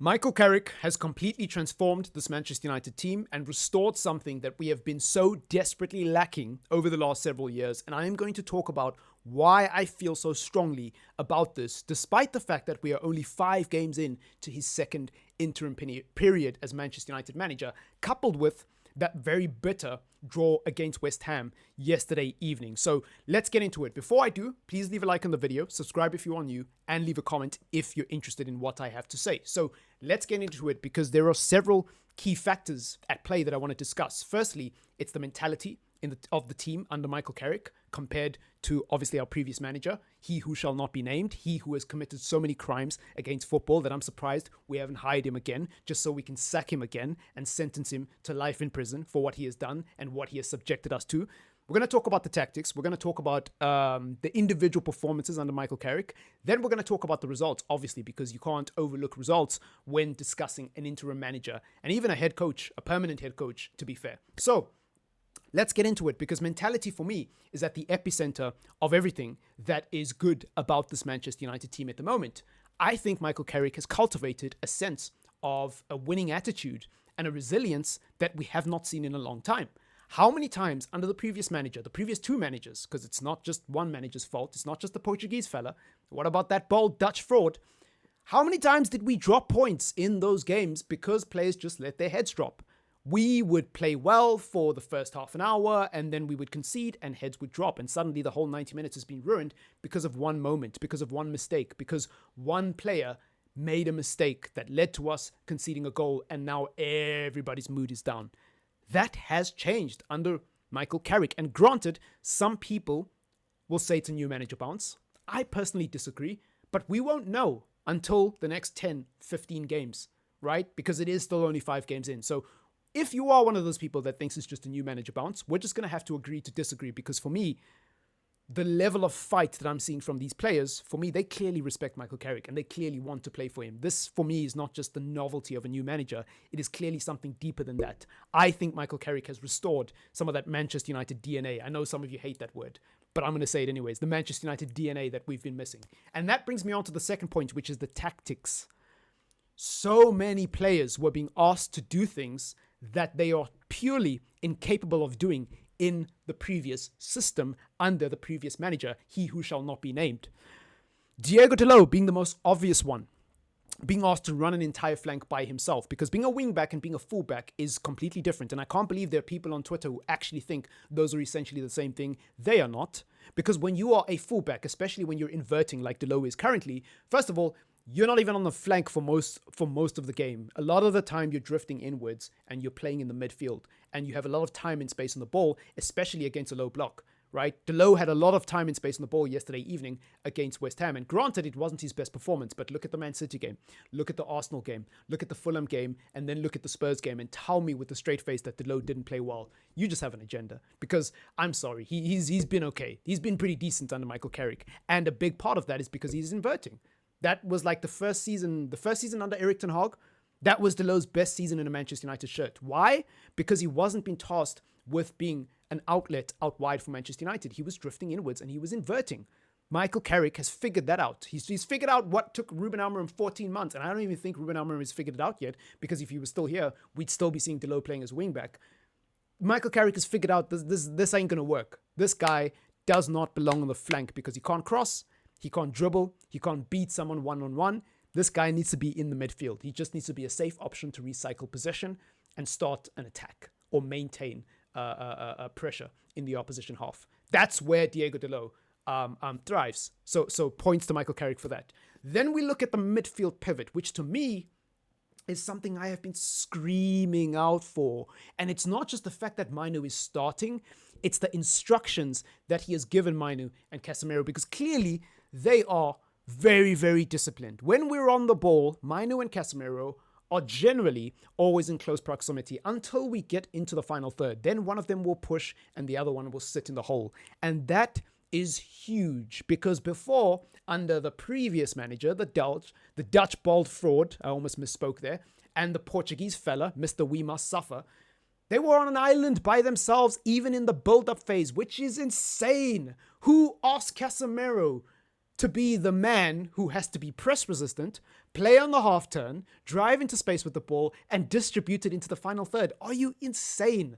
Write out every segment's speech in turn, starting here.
Michael Carrick has completely transformed this Manchester United team and restored something that we have been so desperately lacking over the last several years. And I am going to talk about why I feel so strongly about this, despite the fact that we are only 5 games in to his second interim period as Manchester United manager, coupled with that very bitter draw against West Ham yesterday evening. So let's get into it. Before I do, please leave a like on the video, subscribe if you are new, and leave a comment if you're interested in what I have to say. So let's get into it because there are several key factors at play that I want to discuss. Firstly, it's the mentality of the team under Michael Carrick compared to obviously our previous manager, he who shall not be named, he who has committed so many crimes against football that I'm surprised we haven't hired him again just so we can sack him again and sentence him to life in prison for what he has done and what he has subjected us to. We're going to talk about the tactics. We're going to talk about the individual performances under Michael Carrick. Then we're going to talk about the results, obviously, because you can't overlook results when discussing an interim manager and even a head coach, a permanent head coach, to be fair. So let's get into it because mentality for me is at the epicenter of everything that is good about this Manchester United team at the moment. I think Michael Carrick has cultivated a sense of a winning attitude and a resilience that we have not seen in a long time. How many times under the previous manager, the previous 2 managers, because it's not just one manager's fault, it's not just the Portuguese fella. What about that bold Dutch fraud? How many times did we drop points in those games because players just let their heads drop? We would play well for the first half an hour and then we would concede and heads would drop. And suddenly the whole 90 minutes has been ruined because of one moment, because of one mistake, because one player made a mistake that led to us conceding a goal and now everybody's mood is down. That has changed under Michael Carrick. And granted, some people will say it's a new manager bounce. I personally disagree, but we won't know until the next 10, 15 games, right? Because it is still only 5 games in. So if you are one of those people that thinks it's just a new manager bounce, we're just going to have to agree to disagree because for me, the level of fight that I'm seeing from these players, for me, they clearly respect Michael Carrick and they clearly want to play for him. This, for me, is not just the novelty of a new manager. It is clearly something deeper than that. I think Michael Carrick has restored some of that Manchester United DNA. I know some of you hate that word, but I'm going to say it anyways. The Manchester United DNA that we've been missing. And that brings me on to the second point, which is the tactics. So many players were being asked to do things that they are purely incapable of doing in the previous system under the previous manager, he who shall not be named. Diego Dalot being the most obvious one, being asked to run an entire flank by himself because being a wing-back and being a full-back is completely different. And I can't believe there are people on Twitter who actually think those are essentially the same thing. They are not. Because when you are a full-back, especially when you're inverting like Dalot is currently, first of all, you're not even on the flank for most of the game. A lot of the time you're drifting inwards and you're playing in the midfield and you have a lot of time and space on the ball, especially against a low block, right? Dalot had a lot of time and space on the ball yesterday evening against West Ham. And granted, it wasn't his best performance, but look at the Man City game, look at the Arsenal game, look at the Fulham game, and then look at the Spurs game and tell me with a straight face that Dalot didn't play well. You just have an agenda because I'm sorry, he's been okay. He's been pretty decent under Michael Carrick. And a big part of that is because he's inverting. That was like the first season under Erik ten Hag. That was Dalot's best season in a Manchester United shirt. Why? Because he wasn't being tasked with being an outlet out wide for Manchester United. He was drifting inwards and he was inverting. Michael Carrick has figured that out. He's figured out what took Ruben Amorim 14 months. And I don't even think Ruben Amorim has figured it out yet because if he was still here, we'd still be seeing Dalot playing as wingback. Michael Carrick has figured out this ain't going to work. This guy does not belong on the flank because he can't cross. He can't dribble. He can't beat someone one-on-one. This guy needs to be in the midfield. He just needs to be a safe option to recycle possession and start an attack or maintain pressure in the opposition half. That's where Diego Dalot thrives. So points to Michael Carrick for that. Then we look at the midfield pivot, which to me is something I have been screaming out for. And it's not just the fact that Mainu is starting. It's the instructions that he has given Mainu and Casemiro because clearly they are very, very disciplined. When we're on the ball, Mainu and Casemiro are generally always in close proximity until we get into the final third. Then one of them will push and the other one will sit in the hole. And that is huge because before, under the previous manager, the Dutch bald fraud, I almost misspoke there, and the Portuguese fella, Mr. We Must Suffer, they were on an island by themselves even in the build-up phase, which is insane. Who asked Casemiro to be the man who has to be press resistant, play on the half turn, drive into space with the ball, and distribute it into the final third. Are you insane?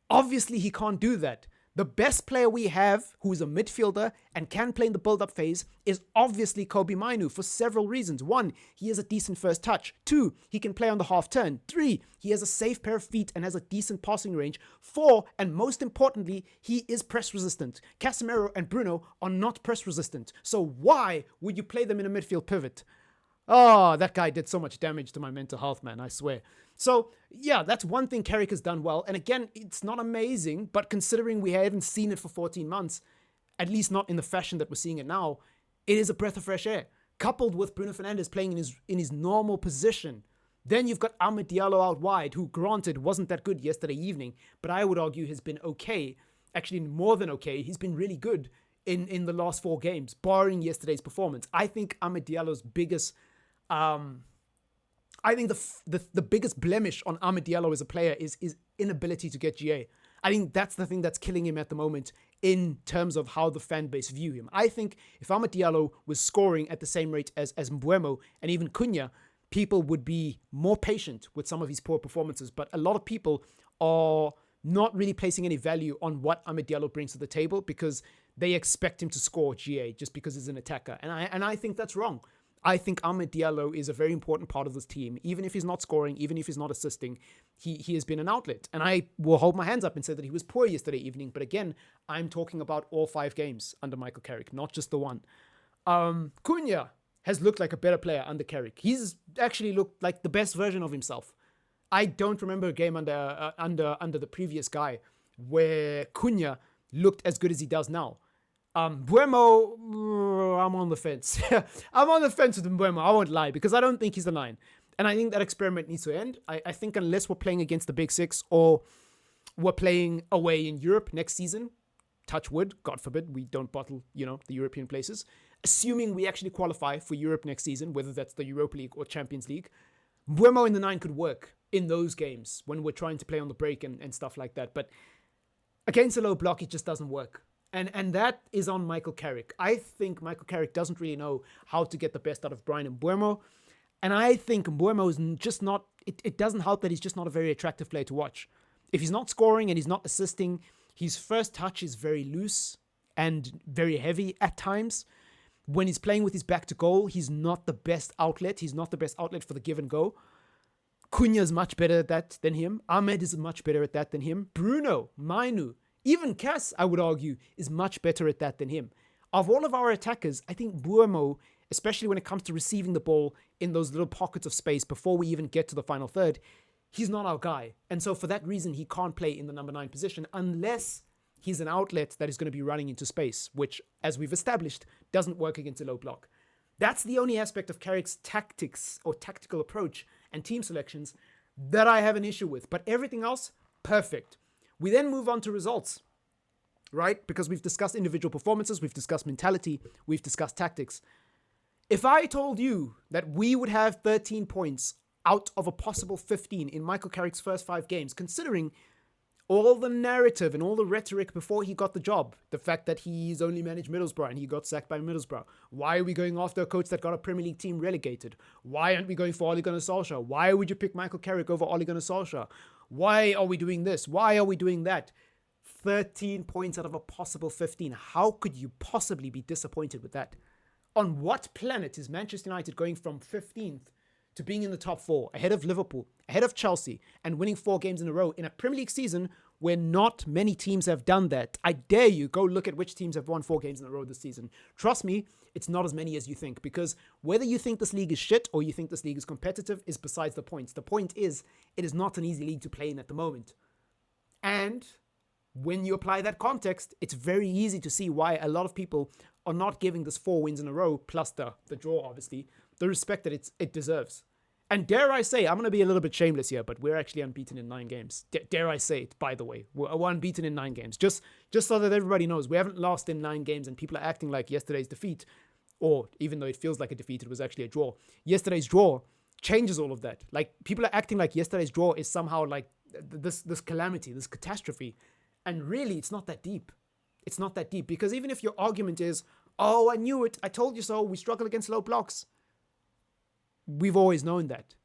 Obviously, he can't do that. The best player we have, who is a midfielder and can play in the build-up phase, is obviously Kobe Mainu for several reasons. 1, he has a decent first touch. 2, he can play on the half turn. 3, he has a safe pair of feet and has a decent passing range. 4, and most importantly, he is press resistant. Casemiro and Bruno are not press resistant. So why would you play them in a midfield pivot? Oh, that guy did so much damage to my mental health, man, I swear. So, yeah, that's one thing Carrick has done well. And again, it's not amazing, but considering we haven't seen it for 14 months, at least not in the fashion that we're seeing it now, it is a breath of fresh air. Coupled with Bruno Fernandes playing in his normal position. Then you've got Amad Diallo out wide, who granted wasn't that good yesterday evening, but I would argue has been okay. Actually, more than okay. He's been really good in the last 4 games, barring yesterday's performance. I think Amad Diallo's biggest... I think the biggest blemish on Amad Diallo as a player is his inability to get GA. I think that's the thing that's killing him at the moment in terms of how the fan base view him. I think if Amad Diallo was scoring at the same rate as Mbeumo and even Cunha, people would be more patient with some of his poor performances. But a lot of people are not really placing any value on what Amad Diallo brings to the table because they expect him to score GA just because he's an attacker. And I think that's wrong. I think Amad Diallo is a very important part of this team. Even if he's not scoring, even if he's not assisting, he has been an outlet. And I will hold my hands up and say that he was poor yesterday evening. But again, I'm talking about all 5 games under Michael Carrick, not just the one. Cunha has looked like a better player under Carrick. He's actually looked like the best version of himself. I don't remember a game under the previous guy where Cunha looked as good as he does now. Mbeumo, I'm on the fence. I'm on the fence with Mbeumo, I won't lie, because I don't think he's the 9. And I think that experiment needs to end. I think unless we're playing against the Big 6 or we're playing away in Europe next season, touch wood, God forbid, we don't bottle, the European places. Assuming we actually qualify for Europe next season, whether that's the Europa League or Champions League, Mbeumo in the 9 could work in those games when we're trying to play on the break and stuff like that. But against a low block, it just doesn't work. And that is on Michael Carrick. I think Michael Carrick doesn't really know how to get the best out of Bryan Mbeumo. And I think Mbeumo is just not... It doesn't help that he's just not a very attractive player to watch. If he's not scoring and he's not assisting, his first touch is very loose and very heavy at times. When he's playing with his back to goal, he's not the best outlet. He's not the best outlet for the give and go. Cunha is much better at that than him. Ahmed is much better at that than him. Bruno, Mainu, even Cass, I would argue, is much better at that than him. Of all of our attackers, I think Mbeumo, especially when it comes to receiving the ball in those little pockets of space before we even get to the final third, he's not our guy. And so for that reason, he can't play in the number 9 position unless he's an outlet that is going to be running into space, which, as we've established, doesn't work against a low block. That's the only aspect of Carrick's tactics or tactical approach and team selections that I have an issue with. But everything else, perfect. We then move on to results, right? Because we've discussed individual performances, we've discussed mentality, we've discussed tactics. If I told you that we would have 13 points out of a possible 15 in Michael Carrick's first 5 games, considering all the narrative and all the rhetoric before he got the job, the fact that he's only managed Middlesbrough and he got sacked by Middlesbrough. Why are we going after a coach that got a Premier League team relegated? Why aren't we going for Ole Gunnar Solskjaer? Why would you pick Michael Carrick over Ole Gunnar Solskjaer? Why are we doing this? Why are we doing that? 13 points out of a possible 15. How could you possibly be disappointed with that? On what planet is Manchester United going from 15th to being in the top 4, ahead of Liverpool, ahead of Chelsea, and winning 4 games in a row in a Premier League season where not many teams have done that? I dare you, go look at which teams have won 4 games in a row this season. Trust me, it's not as many as you think, because whether you think this league is shit or you think this league is competitive is besides the point. The point is, it is not an easy league to play in at the moment. And when you apply that context, it's very easy to see why a lot of people are not giving this 4 wins in a row, plus the draw, obviously, the respect that it deserves. And dare I say, I'm going to be a little bit shameless here, but we're actually unbeaten in 9 games. Dare I say it, by the way. We're unbeaten in 9 games. Just so that everybody knows, we haven't lost in 9 games and people are acting like yesterday's defeat, or even though it feels like a defeat, it was actually a draw. Yesterday's draw changes all of that. Like, people are acting like yesterday's draw is somehow like this calamity, this catastrophe. And really, it's not that deep. It's not that deep, because even if your argument is, Oh, I knew it. I told you so. We struggle against low blocks. We've always known that.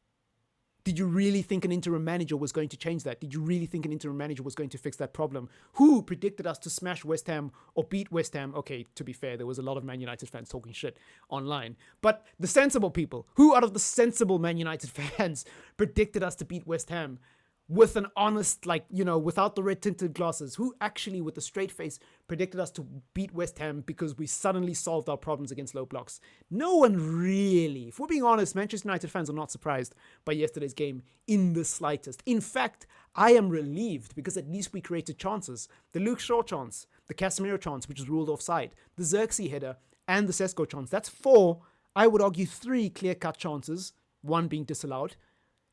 Did you really think an interim manager was going to change that? Did you really think an interim manager was going to fix that problem? Who predicted us to smash West Ham or beat West Ham? Okay, to be fair, there was a lot of Man United fans talking shit online. But the sensible people, who out of the sensible Man United fans predicted us to beat West Ham with an honest, without the red tinted glasses? Who actually, with a straight face, predicted us to beat West Ham because we suddenly solved our problems against low blocks? No one really. If we're being honest, Manchester United fans are not surprised by yesterday's game in the slightest. In fact, I am relieved because at least we created chances. The Luke Shaw chance, the Casemiro chance, which was ruled offside, the Xerxes header, and the Sesko chance. That's 4, I would argue 3 clear-cut chances, 1 being disallowed,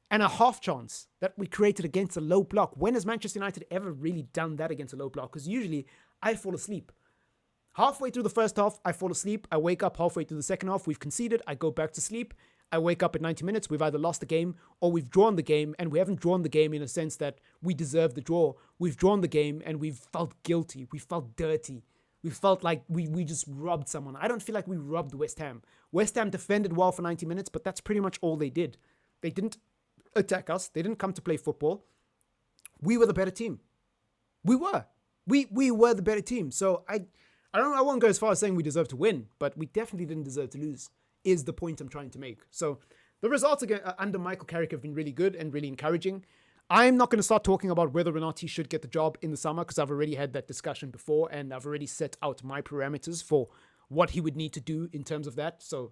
and a half chance that we created against a low block. When has Manchester United ever really done that against a low block? Because usually I fall asleep. Halfway through the first half, I fall asleep. I wake up halfway through the second half. We've conceded. I go back to sleep. I wake up at 90 minutes. We've either lost the game or we've drawn the game. And we haven't drawn the game in a sense that we deserve the draw. We've drawn the game and we've felt guilty. We felt dirty. We felt like we just robbed someone. I don't feel like we robbed West Ham. West Ham defended well for 90 minutes, but that's pretty much all they did. They didn't attack us. They didn't come to play football. We were the better team. We were. We were the better team. So I won't go as far as saying we deserve to win, but we definitely didn't deserve to lose, is the point I'm trying to make. So the results again under Michael Carrick have been really good and really encouraging. I'm not going to start talking about whether or not he should get the job in the summer because I've already had that discussion before and I've already set out my parameters for what he would need to do in terms of that. So,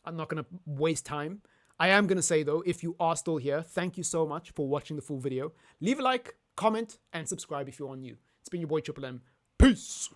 I'm not going to waste time. I am going to say, though, if you are still here, thank you so much for watching the full video. Leave a like, comment, and subscribe if you're new. It's been your boy Triple M. Peace!